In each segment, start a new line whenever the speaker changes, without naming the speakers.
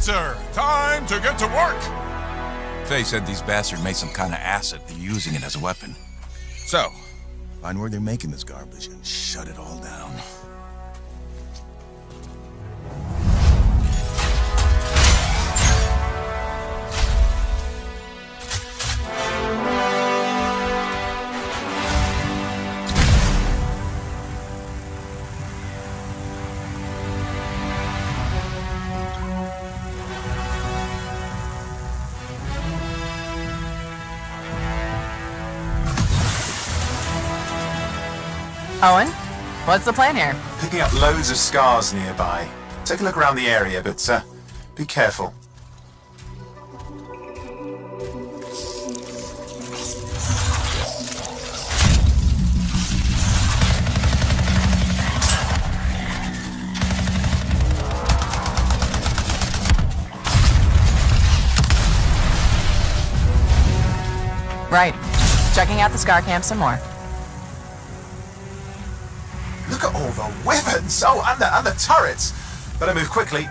sir. Time to get to work.
Faye said these bastards made some kind of acid. They're using it as a weapon. So, find where they're making this garbage and shut it all down.
Owen, what's the plan here?
Picking up loads of scars nearby. Take a look around the area, but be careful.
Right. Checking out the scar camp some more.
Look at all the weapons! Oh, and the turrets! Better move quickly.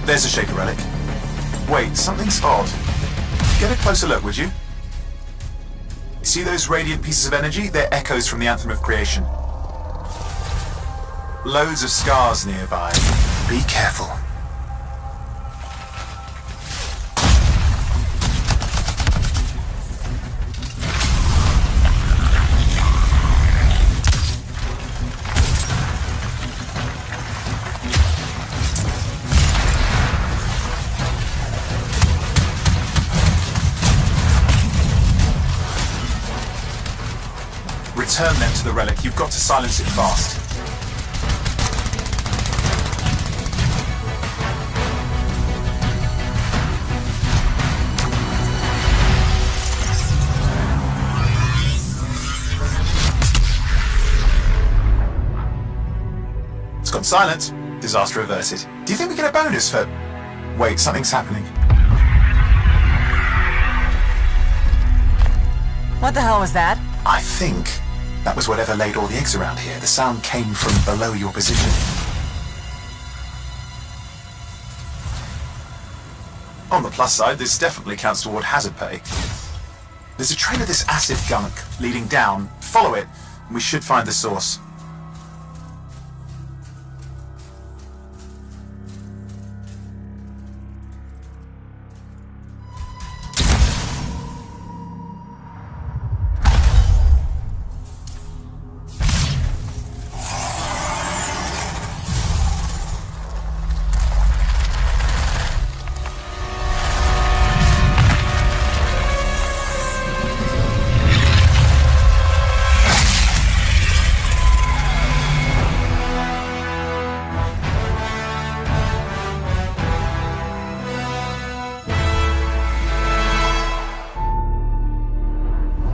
There's a shaker relic. Wait, something's odd. Get a closer look, would you? See those radiant pieces of energy? They're echoes from the Anthem of Creation. Loads of scars nearby. Be careful. Return them to the relic. You've got to silence it fast. It's gone silent. Disaster averted. Do you think we get a bonus for... Wait, something's happening.
What the hell was that?
I think that was whatever laid all the eggs around here. The sound came from below your position. On the plus side, this definitely counts toward hazard pay. There's a trail of this acid gunk leading down. Follow it, and we should find the source.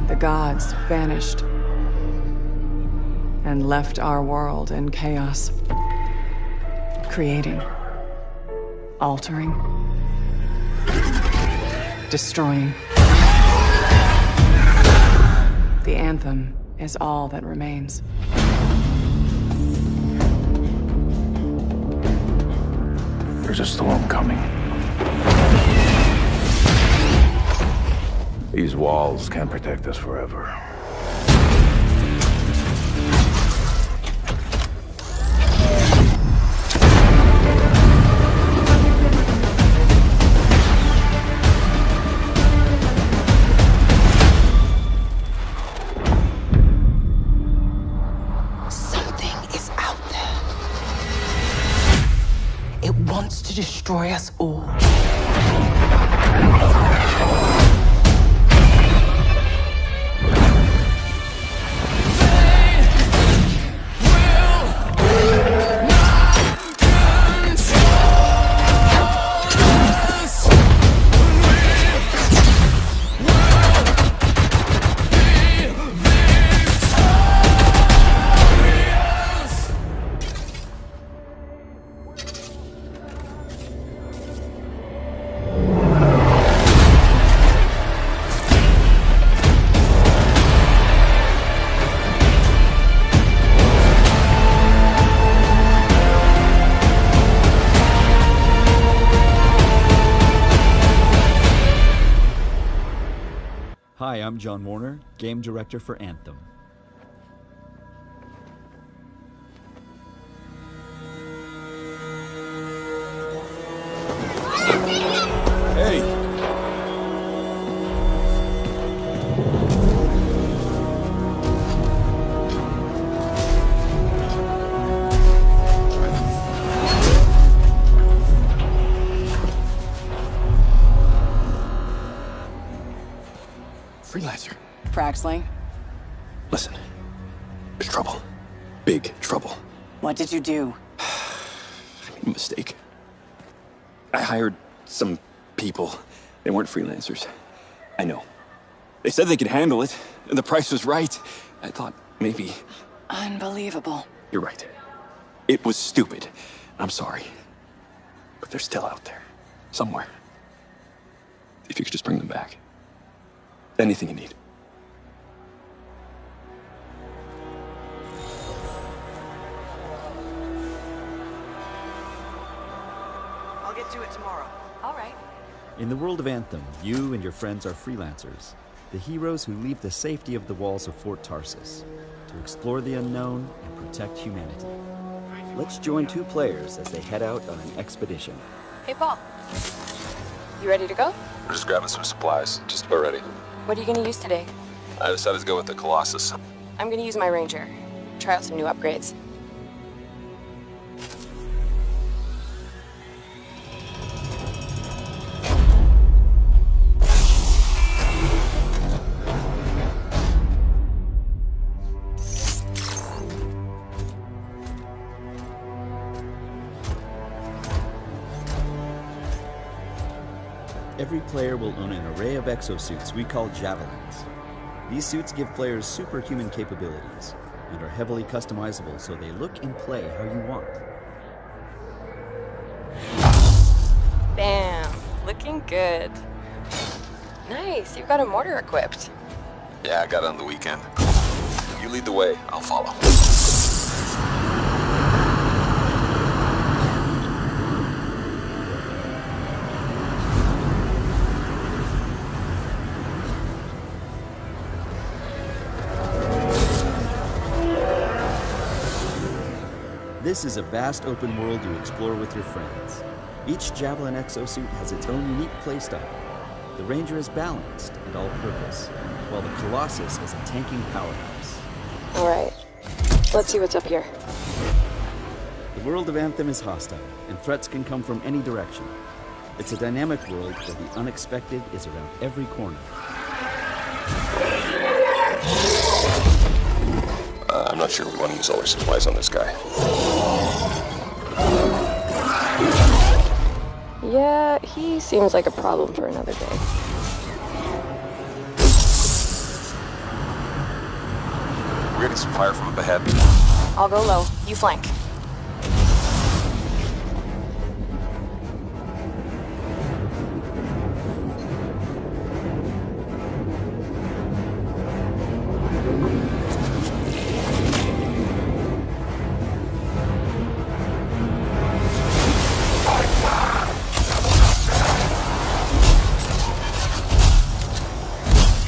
The gods vanished and left our world in chaos, creating, altering, destroying. The Anthem is all that remains.
There's a storm coming. These walls can't protect us forever.
Something is out there. It wants to destroy us all. Hi, I'm John Warner, Game Director for Anthem.
Hey!
Freelancer.
Praxley,
Listen, there's trouble. Big trouble.
what did you do?
I made a mistake. I hired some people. They weren't freelancers. I know. They said they could handle it, and the price was right. I thought maybe...
Unbelievable.
You're right. It was stupid. I'm sorry. But they're still out there. Somewhere. If you could just bring them back. Anything you need.
I'll get to it tomorrow.
All right.
In the world of Anthem, you and your friends are freelancers, the heroes who leave the safety of the walls of Fort Tarsus to explore the unknown and protect humanity. Let's join two players as they head out on an expedition.
Hey, Paul. You ready to go?
We're just grabbing some supplies. Just about ready.
What are you gonna use today?
I decided to go with the Colossus.
I'm gonna use my Ranger. Try out some new upgrades.
Every player will own an array of exosuits we call Javelins. These suits give players superhuman capabilities and are heavily customizable so they look and play how you want.
Bam! Looking good. Nice, you've got a mortar equipped.
Yeah, I got it on the weekend. You lead the way, I'll follow.
This is a vast open world you explore with your friends. Each Javelin exosuit has its own unique playstyle. The Ranger is balanced and all-purpose, while the Colossus is a tanking powerhouse.
All right, let's see what's up here.
The world of Anthem is hostile, and threats can come from any direction. It's a dynamic world where the unexpected is around every corner.
I'm not sure we want to use all our supplies on this guy.
Yeah, he seems like a problem for another day.
We're getting some fire from up ahead.
I'll go low. You flank.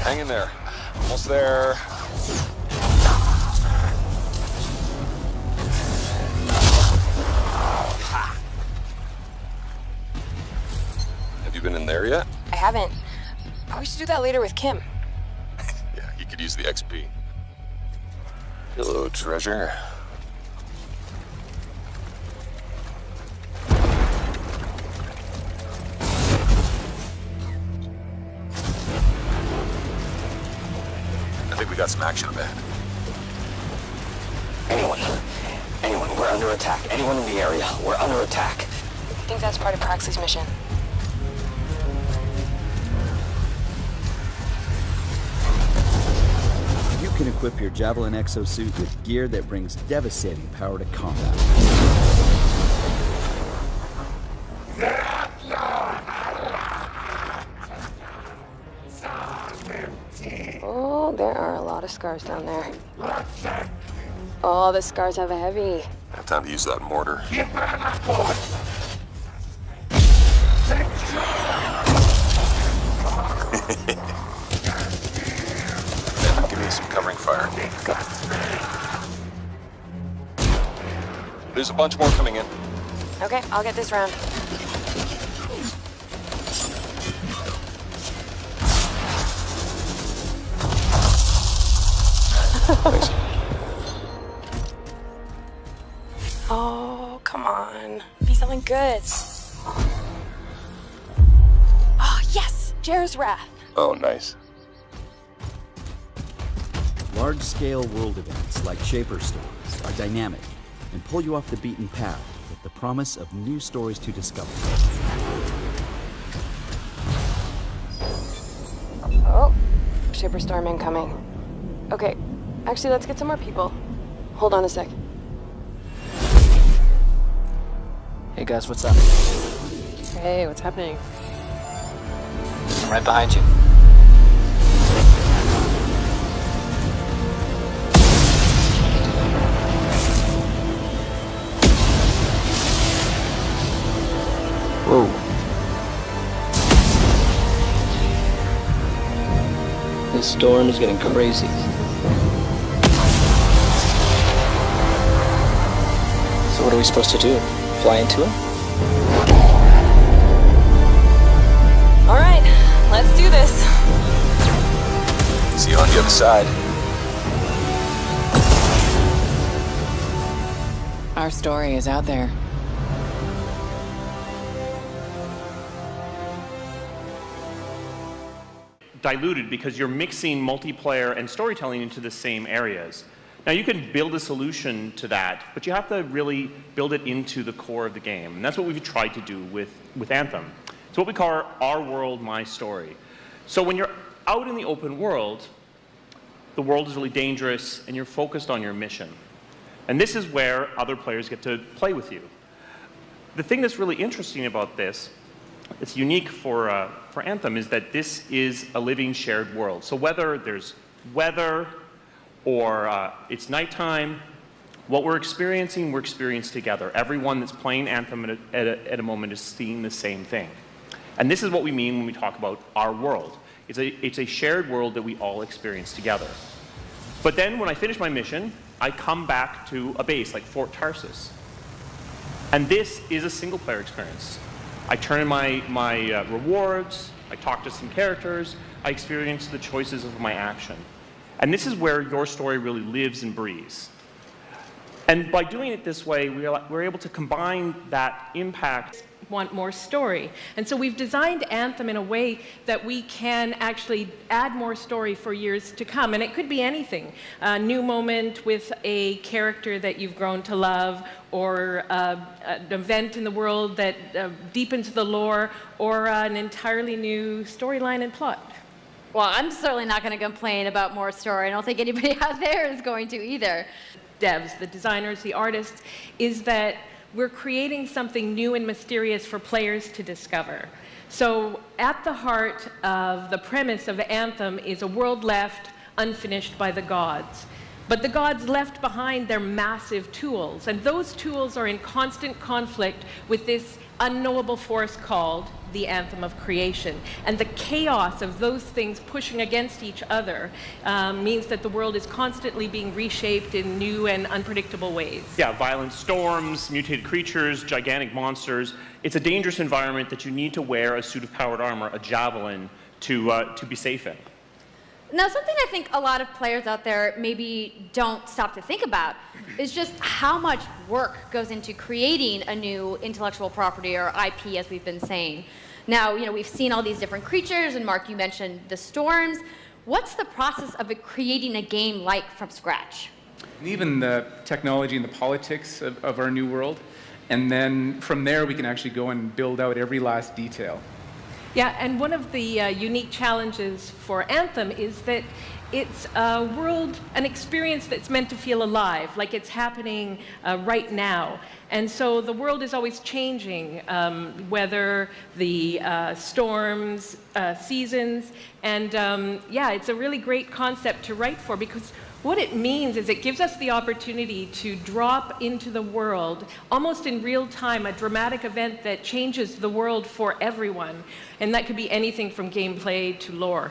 Hang in there. Almost there. Have you been in there yet?
I haven't. Oh, we should do that later with Kim.
Yeah, you could use the XP. Hello, treasure. I think we got some action up ahead.
Anyone, we're under attack. Anyone in the area, we're under attack.
I think that's part of Praxley's mission.
You can equip your Javelin exosuit with gear that brings devastating power to combat.
Oh, there are a lot of scars down there. Oh, the scars have a heavy.
Have time to use that mortar.
go.
There's a bunch more coming in.
Okay, I'll get this round.
Thanks.
Oh, come on. Be something good. Oh, yes! Jer's Wrath.
Oh, nice.
Large-scale world events like Shaper Storms are dynamic and pull you off the beaten path with the promise of new stories to discover.
Oh, Shaper Storm incoming. Okay, actually, let's get some more people. Hold on a sec.
Hey guys, what's up?
Hey, what's happening?
I'm right behind you. Whoa. This storm is getting crazy. So what are we supposed to do? Fly into him?
All right, let's do this.
See you on the other side.
Our story is out there.
Diluted because you're mixing multiplayer and storytelling into the same areas. Now you can build a solution to that, but you have to really build it into the core of the game. And that's what we've tried to do with Anthem. It's what we call our world, my story. So when you're out in the open world, the world is really dangerous and you're focused on your mission. And this is where other players get to play with you. The thing that's really interesting about this, it's unique for Anthem, is that this is a living shared world. So whether there's weather or it's nighttime, what we're experiencing together. Everyone that's playing Anthem at a moment is seeing the same thing. And this is what we mean when we talk about our world. It's a shared world that we all experience together. But then when I finish my mission, I come back to a base like Fort Tarsus. And this is a single player experience. I turn in my rewards, I talk to some characters, I experience the choices of my action. And this is where your story really lives and breathes. And by doing it this way, we're able to combine that impact.
Want more story. And so we've designed Anthem in a way that we can actually add more story for years to come. And it could be anything. A new moment with a character that you've grown to love, or an event in the world that deepens the lore, or an entirely new storyline and plot.
Well, I'm certainly not going to complain about more story. I don't think anybody out there is going to either.
Devs, the designers, the artists, is that we're creating something new and mysterious for players to discover. So at the heart of the premise of Anthem is a world left unfinished by the gods. But the gods left behind their massive tools, and those tools are in constant conflict with this unknowable force called the Anthem of Creation. And the chaos of those things pushing against each other means that the world is constantly being reshaped in new and unpredictable ways.
Yeah, violent storms, mutated creatures, gigantic monsters. It's a dangerous environment that you need to wear a suit of powered armor, a javelin, to be safe in.
Now, something I think a lot of players out there maybe don't stop to think about is just how much work goes into creating a new intellectual property, or IP, as we've been saying. Now, we've seen all these different creatures, and Mark, you mentioned the storms. What's the process of creating a game like from scratch?
Even the technology and the politics of our new world, and then from there we can actually go and build out every last detail.
Yeah, and one of the unique challenges for Anthem is that it's a world, an experience that's meant to feel alive, like it's happening right now. And so the world is always changing, whether the storms, seasons, and yeah, it's a really great concept to write for, because what it means is it gives us the opportunity to drop into the world, almost in real time, a dramatic event that changes the world for everyone. And that could be anything from gameplay to lore.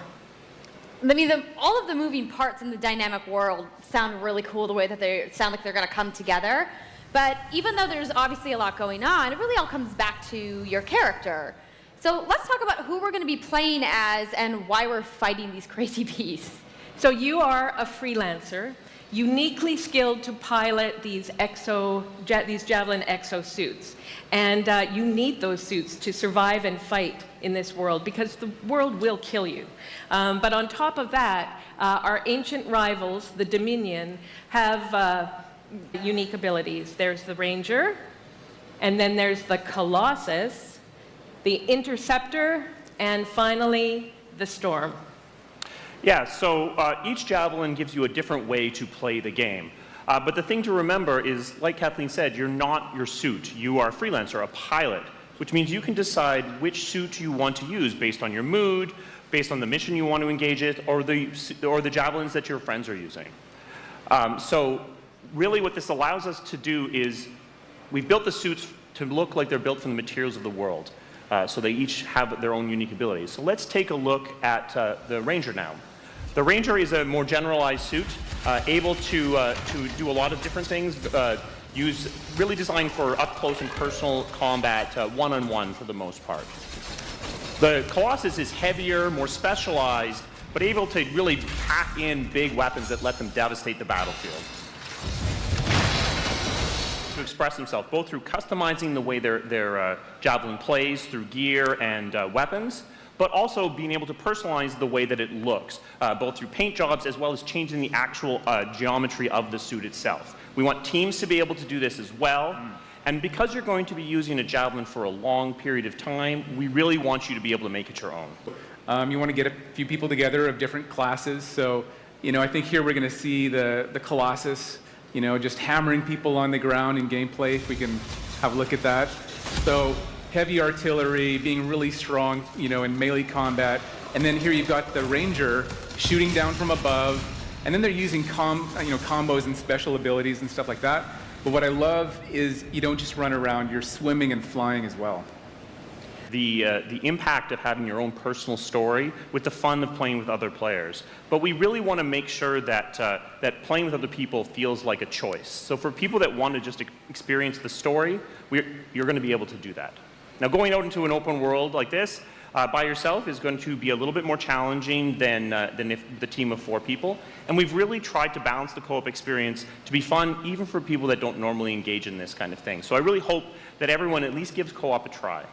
I mean, all of the moving parts in the dynamic world sound really cool, the way that they sound like they're going to come together. But even though there's obviously a lot going on, it really all comes back to your character. So let's talk about who we're going to be playing as and why we're fighting these crazy beasts.
So you are a freelancer, uniquely skilled to pilot these Javelin exosuits. And you need those suits to survive and fight in this world, because the world will kill you. But on top of that, our ancient rivals, the Dominion, have unique abilities. There's the Ranger, and then there's the Colossus, the Interceptor, and finally, the Storm.
Yeah, so each Javelin gives you a different way to play the game. But the thing to remember is, like Kathleen said, you're not your suit. You are a freelancer, a pilot, which means you can decide which suit you want to use based on your mood, based on the mission you want to engage in, or the javelins that your friends are using. So really what this allows us to do is we've built the suits to look like they're built from the materials of the world. So they each have their own unique abilities. So let's take a look at the Ranger now. The Ranger is a more generalized suit, able to do a lot of different things, really designed for up-close and personal combat, one-on-one for the most part. The Colossus is heavier, more specialized, but able to really pack in big weapons that let them devastate the battlefield. To express themselves, both through customizing the way their Javelin plays, through gear and weapons, but also being able to personalize the way that it looks, both through paint jobs as well as changing the actual geometry of the suit itself. We want teams to be able to do this as well. And because you're going to be using a Javelin for a long period of time, we really want you to be able to make it your own.
You want to get a few people together of different classes. So, I think here we're going to see the Colossus, just hammering people on the ground in gameplay, if we can have a look at that. So heavy artillery, being really strong, in melee combat. And then here you've got the Ranger shooting down from above. And then they're using combos and special abilities and stuff like that. But what I love is you don't just run around, you're swimming and flying as well.
The impact of having your own personal story with the fun of playing with other players. But we really want to make sure that, that playing with other people feels like a choice. So for people that want to just experience the story, you're going to be able to do that. Now going out into an open world like this, by yourself is going to be a little bit more challenging than if the team of 4 people. And we've really tried to balance the co-op experience to be fun even for people that don't normally engage in this kind of thing. So I really hope that everyone at least gives co-op a try.